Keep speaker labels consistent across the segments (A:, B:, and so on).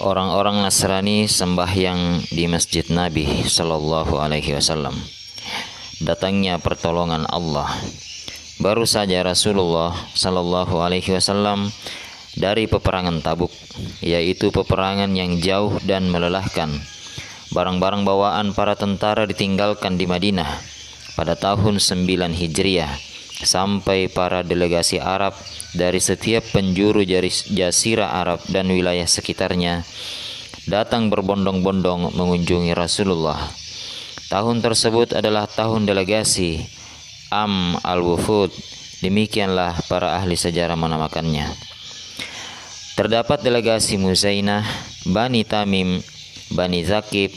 A: Orang-orang Nasrani sembahyang di Masjid Nabi Sallallahu Alaihi Wasallam. Datangnya pertolongan Allah. Baru saja Rasulullah Sallallahu Alaihi Wasallam dari peperangan Tabuk, yaitu peperangan yang jauh dan melelahkan. Barang-barang bawaan para tentara ditinggalkan di Madinah pada tahun 9 Hijriah, sampai para delegasi Arab dari setiap penjuru Jazirah Arab dan wilayah sekitarnya datang berbondong-bondong mengunjungi Rasulullah. Tahun tersebut adalah tahun delegasi, Am al-Wufud, demikianlah para ahli sejarah menamakannya. Terdapat delegasi Muzainah, Bani Tamim, Bani Zakib,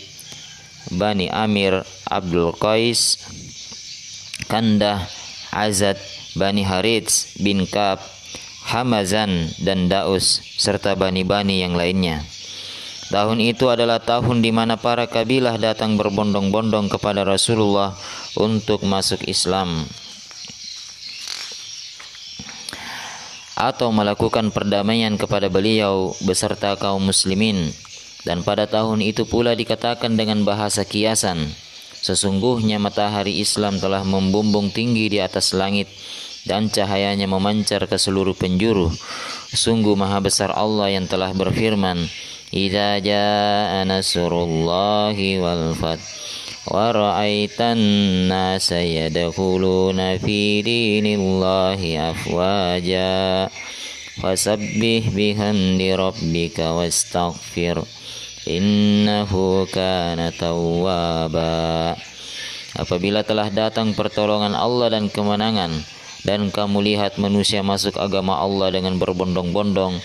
A: Bani Amir, Abdul Qais, Kandah, Azad, Bani Harits bin Ka'ab, Hamazan dan Daus, serta bani-bani yang lainnya. Tahun itu adalah tahun di mana para kabilah datang berbondong-bondong kepada Rasulullah untuk masuk Islam atau melakukan perdamaian kepada beliau beserta kaum muslimin. Dan pada tahun itu pula dikatakan dengan bahasa kiasan, sesungguhnya matahari Islam telah membumbung tinggi di atas langit dan cahayanya memancar ke seluruh penjuru. Sungguh maha besar Allah yang telah berfirman, "Idza jaa nasrullahi wal fath wa ra'aitan nasa yadkhuluna fi dinillahi afwaja fasabbih bihamdi rabbika wastaghfir innahu kana tawwaba." Apabila telah datang pertolongan Allah dan kemenangan, dan kamu lihat manusia masuk agama Allah dengan berbondong-bondong,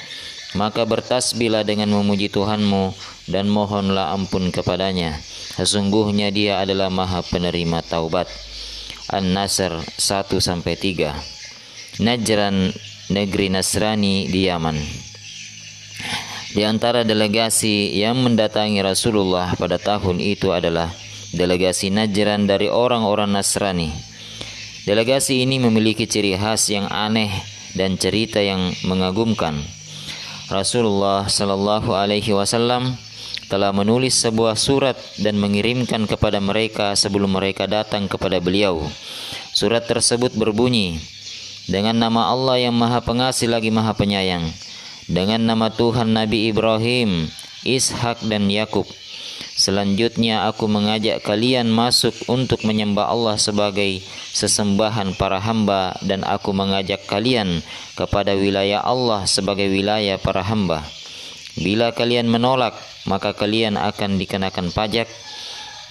A: maka bertasbihlah dengan memuji Tuhanmu dan mohonlah ampun kepadanya. Sesungguhnya Dia adalah Maha Penerima Taubat. An-Nasr 1-3. Najran, negeri Nasrani di Yaman. Di antara delegasi yang mendatangi Rasulullah pada tahun itu adalah delegasi Najran dari orang-orang Nasrani. Delegasi ini memiliki ciri khas yang aneh dan cerita yang mengagumkan. Rasulullah Sallallahu Alaihi Wasallam telah menulis sebuah surat dan mengirimkan kepada mereka sebelum mereka datang kepada beliau. Surat tersebut berbunyi, "Dengan nama Allah yang Maha Pengasih lagi Maha Penyayang, dengan nama Tuhan Nabi Ibrahim, Ishak dan Yakub. Selanjutnya aku mengajak kalian masuk untuk menyembah Allah sebagai sesembahan para hamba, dan aku mengajak kalian kepada wilayah Allah sebagai wilayah para hamba. Bila kalian menolak, maka kalian akan dikenakan pajak,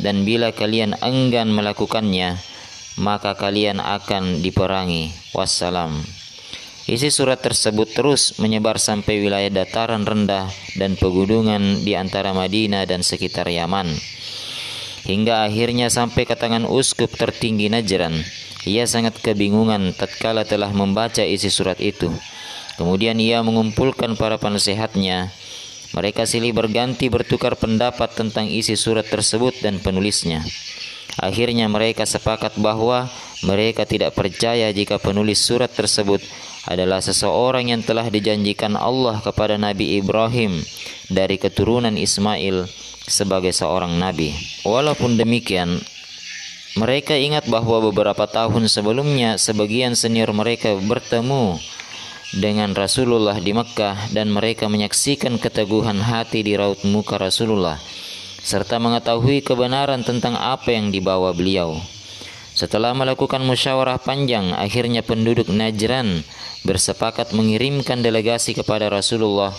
A: dan bila kalian enggan melakukannya, maka kalian akan diperangi. Wassalam." Isi surat tersebut terus menyebar sampai wilayah dataran rendah dan pegunungan di antara Madinah dan sekitar Yaman, hingga akhirnya sampai ke tangan uskup tertinggi Najran. Ia sangat kebingungan tatkala telah membaca isi surat itu. Kemudian ia mengumpulkan para penasehatnya. Mereka silih berganti bertukar pendapat tentang isi surat tersebut dan penulisnya. Akhirnya mereka sepakat bahwa mereka tidak percaya jika penulis surat tersebut adalah seseorang yang telah dijanjikan Allah kepada Nabi Ibrahim dari keturunan Ismail sebagai seorang nabi. Walaupun demikian, mereka ingat bahwa beberapa tahun sebelumnya sebagian senior mereka bertemu dengan Rasulullah di Mekkah, dan mereka menyaksikan keteguhan hati di raut muka Rasulullah serta mengetahui kebenaran tentang apa yang dibawa beliau. Setelah melakukan musyawarah panjang, akhirnya penduduk Najran bersepakat mengirimkan delegasi kepada Rasulullah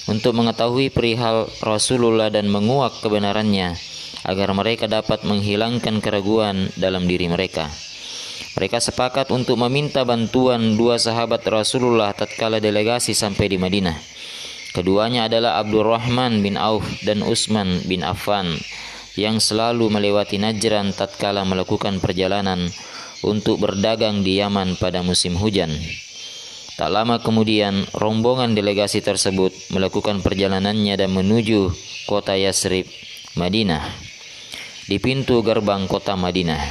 A: untuk mengetahui perihal Rasulullah dan menguak kebenarannya, agar mereka dapat menghilangkan keraguan dalam diri mereka. Mereka sepakat untuk meminta bantuan dua sahabat Rasulullah tatkala delegasi sampai di Madinah. Keduanya adalah Abdurrahman bin Auf dan Utsman bin Affan, yang selalu melewati Najran tatkala melakukan perjalanan untuk berdagang di Yaman pada musim hujan. Tak lama kemudian, rombongan delegasi tersebut melakukan perjalanannya dan menuju kota Yasrib, Madinah. Di pintu gerbang kota Madinah,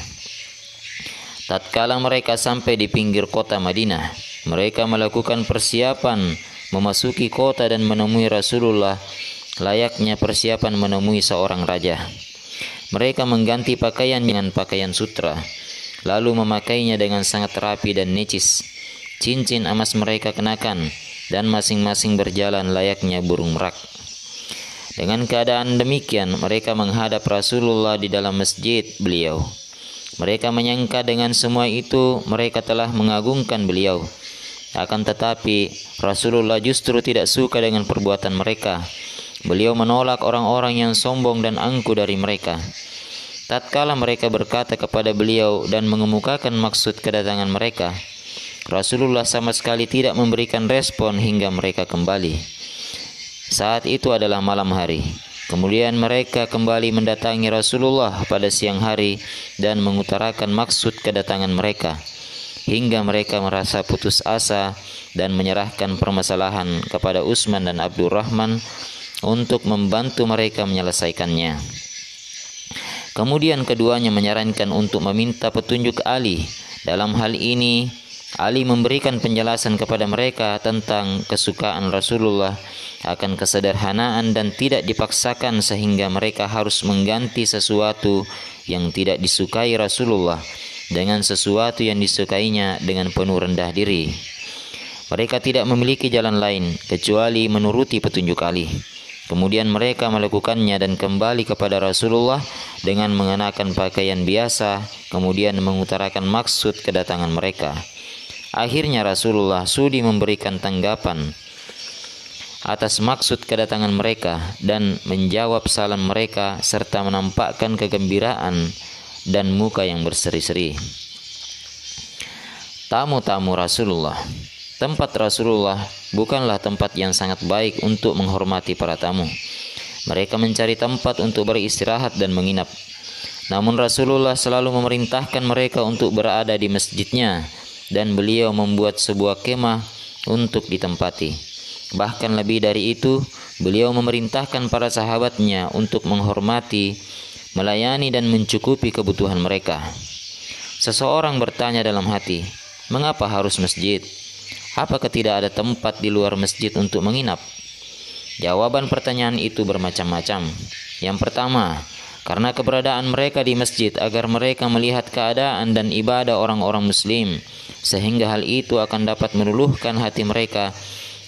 A: tatkala mereka sampai di pinggir kota Madinah, mereka melakukan persiapan memasuki kota dan menemui Rasulullah layaknya persiapan menemui seorang raja. Mereka mengganti pakaian dengan pakaian sutra, lalu memakainya dengan sangat rapi dan necis. Cincin emas mereka kenakan, dan masing-masing berjalan layaknya burung merak. Dengan keadaan demikian, mereka menghadap Rasulullah di dalam masjid beliau. Mereka menyangka dengan semua itu mereka telah mengagungkan beliau. Akan tetapi Rasulullah justru tidak suka dengan perbuatan mereka. Beliau menolak orang-orang yang sombong dan angkuh dari mereka. Tatkala mereka berkata kepada beliau dan mengemukakan maksud kedatangan mereka, Rasulullah sama sekali tidak memberikan respon hingga mereka kembali. Saat itu adalah malam hari. Kemudian mereka kembali mendatangi Rasulullah pada siang hari dan mengutarakan maksud kedatangan mereka, hingga mereka merasa putus asa dan menyerahkan permasalahan kepada Utsman dan Abdurrahman untuk membantu mereka menyelesaikannya. Kemudian keduanya menyarankan untuk meminta petunjuk Ali. Dalam hal ini, Ali memberikan penjelasan kepada mereka tentang kesukaan Rasulullah akan kesederhanaan dan tidak dipaksakan sehingga mereka harus mengganti sesuatu yang tidak disukai Rasulullah dengan sesuatu yang disukainya dengan penuh rendah diri. Mereka tidak memiliki jalan lain kecuali menuruti petunjuk Ali. Kemudian mereka melakukannya dan kembali kepada Rasulullah dengan mengenakan pakaian biasa, kemudian mengutarakan maksud kedatangan mereka. Akhirnya Rasulullah sudi memberikan tanggapan atas maksud kedatangan mereka dan menjawab salam mereka serta menampakkan kegembiraan dan muka yang berseri-seri. Tamu-tamu Rasulullah. Tempat Rasulullah bukanlah tempat yang sangat baik untuk menghormati para tamu. Mereka mencari tempat untuk beristirahat dan menginap. Namun Rasulullah selalu memerintahkan mereka untuk berada di masjidnya, dan beliau membuat sebuah kemah untuk ditempati. Bahkan lebih dari itu, beliau memerintahkan para sahabatnya untuk menghormati, melayani dan mencukupi kebutuhan mereka. Seseorang bertanya dalam hati, mengapa harus masjid? Apakah tidak ada tempat di luar masjid untuk menginap? Jawaban pertanyaan itu bermacam-macam. Yang pertama, karena keberadaan mereka di masjid agar mereka melihat keadaan dan ibadah orang-orang muslim, sehingga hal itu akan dapat meluluhkan hati mereka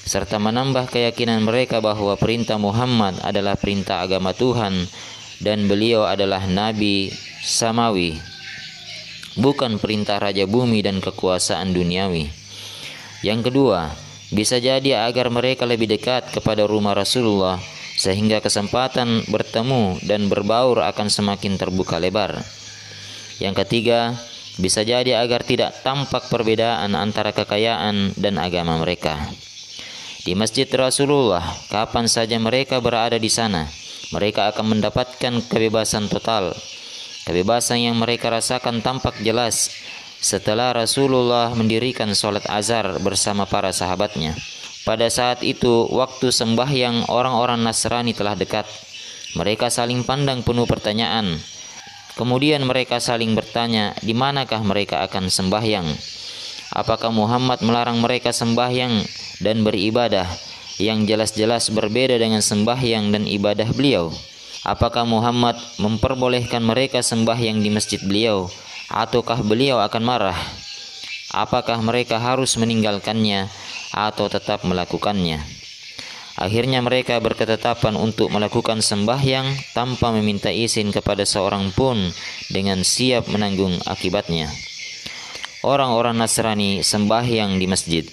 A: serta menambah keyakinan mereka bahwa perintah Muhammad adalah perintah agama Tuhan dan beliau adalah nabi samawi, bukan perintah raja bumi dan kekuasaan duniawi. Yang kedua, bisa jadi agar mereka lebih dekat kepada rumah Rasulullah sehingga kesempatan bertemu dan berbaur akan semakin terbuka lebar. Yang ketiga, bisa jadi agar tidak tampak perbedaan antara kekayaan dan agama mereka. Di masjid Rasulullah, kapan saja mereka berada di sana, mereka akan mendapatkan kebebasan total. Kebebasan yang mereka rasakan tampak jelas setelah Rasulullah mendirikan sholat azhar bersama para sahabatnya. Pada saat itu, waktu sembahyang orang-orang Nasrani telah dekat. Mereka saling pandang penuh pertanyaan. Kemudian mereka saling bertanya, di manakah mereka akan sembahyang? Apakah Muhammad melarang mereka sembahyang dan beribadah yang jelas-jelas berbeda dengan sembahyang dan ibadah beliau? Apakah Muhammad memperbolehkan mereka sembahyang di masjid beliau, ataukah beliau akan marah? Apakah mereka harus meninggalkannya atau tetap melakukannya? Akhirnya mereka berketetapan untuk melakukan sembahyang tanpa meminta izin kepada seorang pun dengan siap menanggung akibatnya. Orang-orang Nasrani sembahyang di masjid.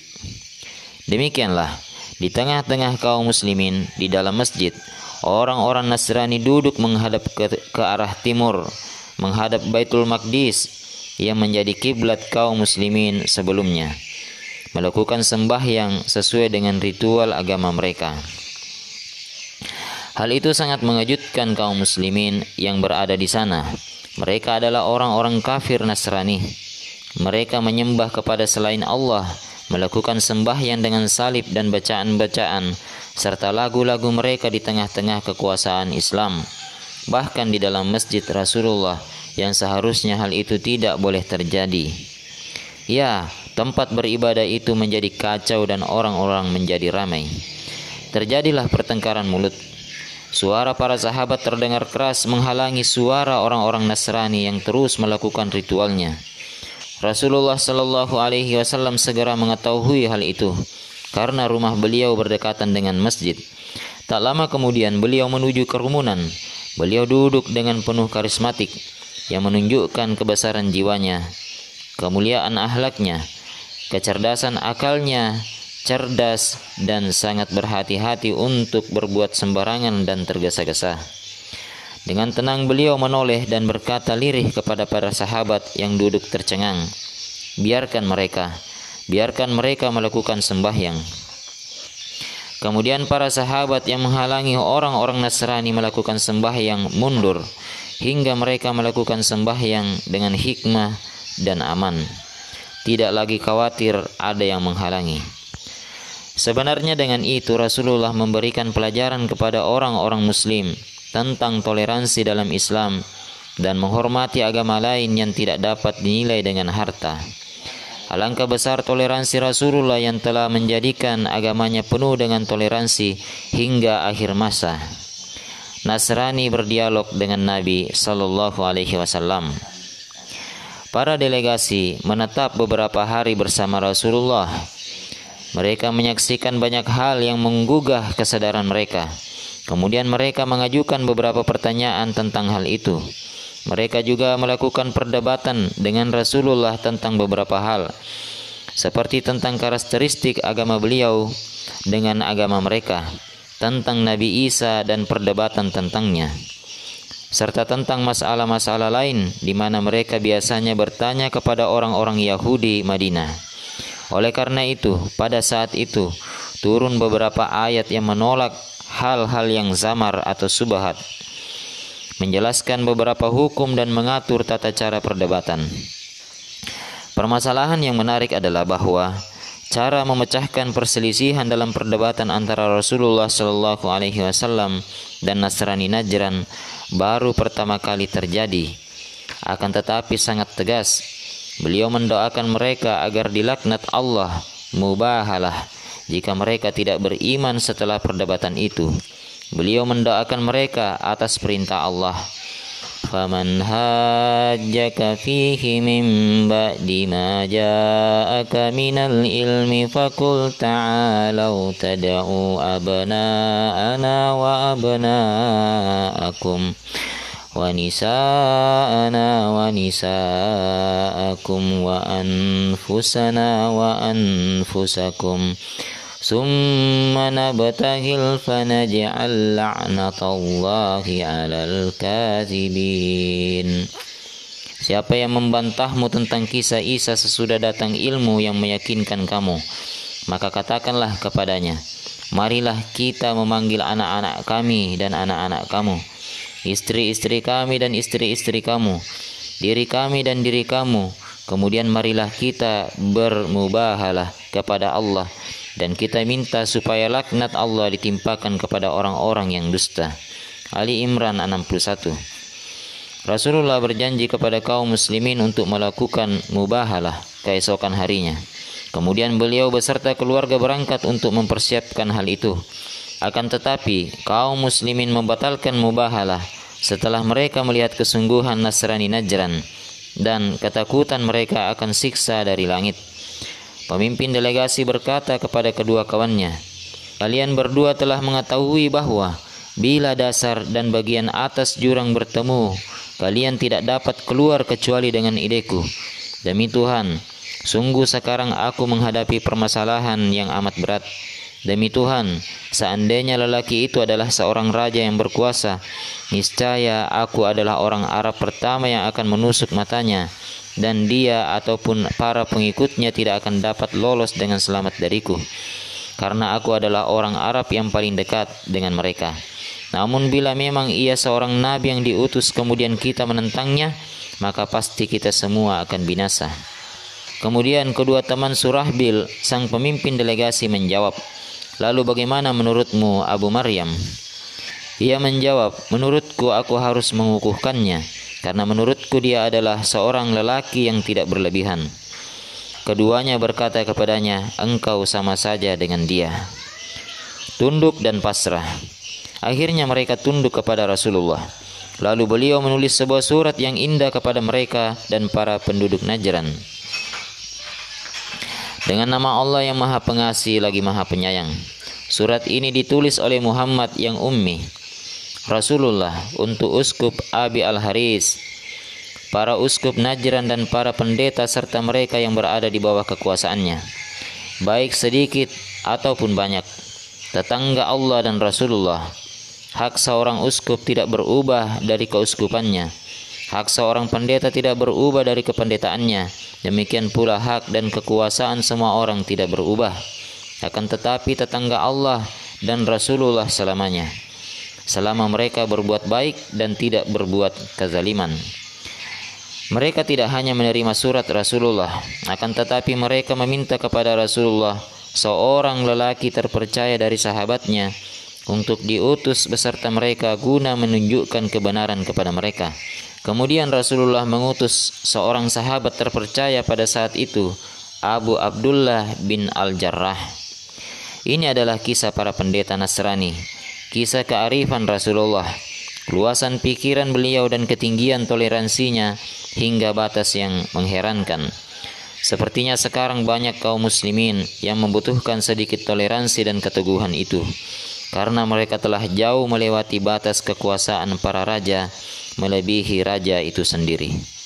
A: Demikianlah, di tengah-tengah kaum muslimin di dalam masjid, orang-orang Nasrani duduk menghadap ke arah timur, menghadap Baitul Maqdis yang menjadi kiblat kaum muslimin sebelumnya, melakukan sembahyang sesuai dengan ritual agama mereka. Hal itu sangat mengejutkan kaum muslimin yang berada di sana. Mereka adalah orang-orang kafir Nasrani. Mereka menyembah kepada selain Allah, melakukan sembahyang dengan salib dan bacaan-bacaan serta lagu-lagu mereka di tengah-tengah kekuasaan Islam, bahkan di dalam masjid Rasulullah yang seharusnya hal itu tidak boleh terjadi. Ya, tempat beribadah itu menjadi kacau dan orang-orang menjadi ramai. Terjadilah pertengkaran mulut. Suara para sahabat terdengar keras menghalangi suara orang-orang Nasrani yang terus melakukan ritualnya. Rasulullah Shallallahu Alaihi Wasallam segera mengetahui hal itu karena rumah beliau berdekatan dengan masjid. Tak lama kemudian beliau menuju kerumunan. Beliau duduk dengan penuh karismatik yang menunjukkan kebesaran jiwanya, kemuliaan akhlaknya, kecerdasan akalnya, cerdas dan sangat berhati-hati untuk berbuat sembarangan dan tergesa-gesa. Dengan tenang beliau menoleh dan berkata lirih kepada para sahabat yang duduk tercengang, biarkan mereka melakukan sembahyang. Kemudian para sahabat yang menghalangi orang-orang Nasrani melakukan sembahyang mundur hingga mereka melakukan sembahyang dengan hikmah dan aman. Tidak lagi khawatir ada yang menghalangi. Sebenarnya dengan itu Rasulullah memberikan pelajaran kepada orang-orang muslim tentang toleransi dalam Islam dan menghormati agama lain yang tidak dapat dinilai dengan harta. Alangkah besar toleransi Rasulullah yang telah menjadikan agamanya penuh dengan toleransi hingga akhir masa. Nasrani berdialog dengan Nabi Sallallahu Alaihi Wasallam. Para delegasi menetap beberapa hari bersama Rasulullah. Mereka menyaksikan banyak hal yang menggugah kesadaran mereka. Kemudian mereka mengajukan beberapa pertanyaan tentang hal itu. Mereka juga melakukan perdebatan dengan Rasulullah tentang beberapa hal, seperti tentang karakteristik agama beliau dengan agama mereka, tentang Nabi Isa dan perdebatan tentangnya, serta tentang masalah-masalah lain di mana mereka biasanya bertanya kepada orang-orang Yahudi Madinah. Oleh karena itu, pada saat itu turun beberapa ayat yang menolak hal-hal yang zamar atau subhat, menjelaskan beberapa hukum dan mengatur tata cara perdebatan. Permasalahan yang menarik adalah bahwa cara memecahkan perselisihan dalam perdebatan antara Rasulullah Shallallahu Alaihi Wasallam dan Nasrani Najran baru pertama kali terjadi. Akan tetapi sangat tegas. Beliau mendoakan mereka agar dilaknat Allah, mubahalah, jika mereka tidak beriman setelah perdebatan itu. Beliau mendoakan mereka atas perintah Allah. Faman hajjaka fihi min ba'di ma ja'aka minal ilmi faqul ta'alau tad'u abna'ana wa abna'akum wa nisa'ana wa nisa'akum wa anfusana wa anfusakum summa nabtahil fanaj'al la'natallahi 'alal kadzibin. Siapa yang membantahmu tentang kisah Isa sesudah datang ilmu yang meyakinkan kamu, maka katakanlah kepadanya, marilah kita memanggil anak-anak kami dan anak-anak kamu, istri-istri kami dan istri-istri kamu, diri kami dan diri kamu. Kemudian marilah kita bermubahalah kepada Allah dan kita minta supaya laknat Allah ditimpakan kepada orang-orang yang dusta. Ali Imran 61. Rasulullah berjanji kepada kaum muslimin untuk melakukan mubahalah keesokan harinya. Kemudian beliau beserta keluarga berangkat untuk mempersiapkan hal itu. Akan tetapi kaum muslimin membatalkan mubahalah setelah mereka melihat kesungguhan Nasrani Najran dan ketakutan mereka akan siksa dari langit. Pemimpin delegasi berkata kepada kedua kawannya, kalian berdua telah mengetahui bahwa bila dasar dan bagian atas jurang bertemu, kalian tidak dapat keluar kecuali dengan ideku. Demi Tuhan, sungguh sekarang aku menghadapi permasalahan yang amat berat. Demi Tuhan, seandainya lelaki itu adalah seorang raja yang berkuasa, niscaya aku adalah orang Arab pertama yang akan menusuk matanya, dan dia ataupun para pengikutnya tidak akan dapat lolos dengan selamat dariku, karena aku adalah orang Arab yang paling dekat dengan mereka. Namun bila memang ia seorang nabi yang diutus kemudian kita menentangnya, maka pasti kita semua akan binasa. Kemudian kedua teman Surahbil, sang pemimpin delegasi, menjawab, lalu bagaimana menurutmu Abu Maryam? Ia menjawab, menurutku aku harus mengukuhkannya, karena menurutku dia adalah seorang lelaki yang tidak berlebihan. Keduanya berkata kepadanya, engkau sama saja dengan dia. Tunduk dan pasrah. Akhirnya mereka tunduk kepada Rasulullah. Lalu beliau menulis sebuah surat yang indah kepada mereka dan para penduduk Najran. Dengan nama Allah yang Maha Pengasih lagi Maha Penyayang. Surat ini ditulis oleh Muhammad yang ummi, Rasulullah, untuk uskup Abi Al-Haris, para uskup Najran dan para pendeta serta mereka yang berada di bawah kekuasaannya, baik sedikit ataupun banyak, tetangga Allah dan Rasulullah. Hak seorang uskup tidak berubah dari keuskupannya. Hak seorang pendeta tidak berubah dari kependetaannya. Demikian pula hak dan kekuasaan semua orang tidak berubah. Akan tetapi tetangga Allah dan Rasulullah selamanya, selama mereka berbuat baik dan tidak berbuat kezaliman. Mereka tidak hanya menerima surat Rasulullah, akan tetapi mereka meminta kepada Rasulullah, seorang lelaki terpercaya dari sahabatnya, untuk diutus beserta mereka guna menunjukkan kebenaran kepada mereka. Kemudian Rasulullah mengutus seorang sahabat terpercaya pada saat itu, Abu Abdullah bin Al-Jarrah. Ini adalah kisah para pendeta Nasrani, kisah kearifan Rasulullah, keluasan pikiran beliau dan ketinggian toleransinya hingga batas yang mengherankan. Sepertinya sekarang banyak kaum muslimin yang membutuhkan sedikit toleransi dan keteguhan itu, karena mereka telah jauh melewati batas kekuasaan para raja, melebihi raja itu sendiri.